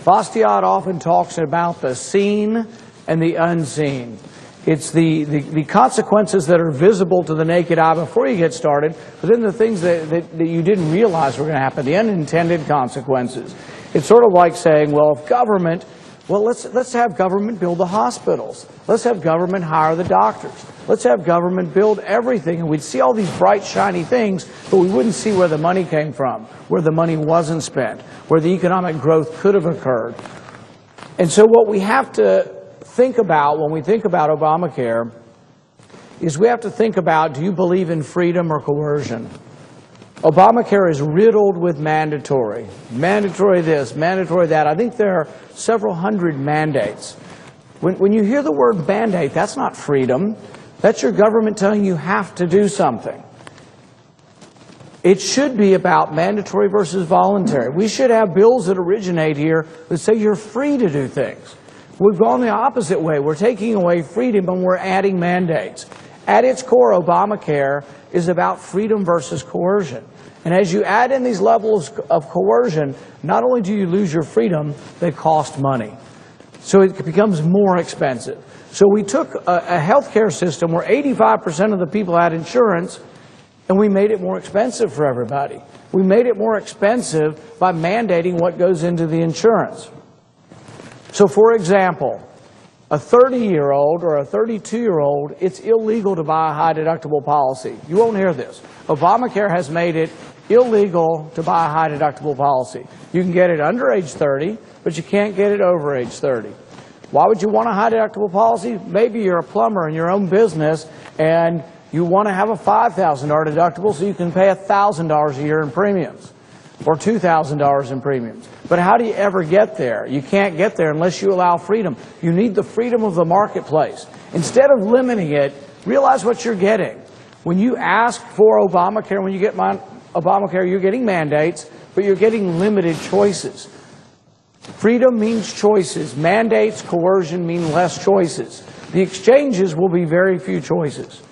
Bastiat often talks about the seen and the unseen. It's the consequences that are visible to the naked eye before you get started, but then the things that you didn't realize were going to happen, the unintended consequences. It's sort of like saying, well, if government, well, let's have government build the hospitals. Let's have government hire the doctors. Let's have government build everything. And we'd see all these bright, shiny things, but we wouldn't see where the money came from, where the money wasn't spent, where the economic growth could have occurred. And so what we have to think about when we think about Obamacare is we have to think about, do you believe in freedom or coercion? Obamacare is riddled with mandatory. Mandatory this, mandatory that. I think there are several hundred mandates. When you hear the word mandate, that's not freedom. That's your government telling you have to do something. It should be about mandatory versus voluntary. We should have bills that originate here that say you're free to do things. We've gone the opposite way. We're taking away freedom and we're adding mandates. At its core, Obamacare is about freedom versus coercion. And as you add in these levels of coercion, not only do you lose your freedom, they cost money. So it becomes more expensive. So we took a healthcare system where 85% of the people had insurance, and we made it more expensive for everybody. We made it more expensive by mandating what goes into the insurance. So for example, a 30-year-old or a 32-year-old, it's illegal to buy a high-deductible policy. You won't hear this. Obamacare has made it illegal to buy a high-deductible policy. You can get it under age 30, but you can't get it over age 30. Why would you want a high-deductible policy? Maybe you're a plumber in your own business, and you want to have a $5,000 deductible so you can pay $1,000 a year in premiums, or $2,000 in premiums. But how do you ever get there? You can't get there unless you allow freedom. You need the freedom of the marketplace. Instead of limiting it, realize what you're getting. When you ask for Obamacare, when you get Obamacare, you're getting mandates, but you're getting limited choices. Freedom means choices. Mandates, coercion mean less choices. The exchanges will be very few choices.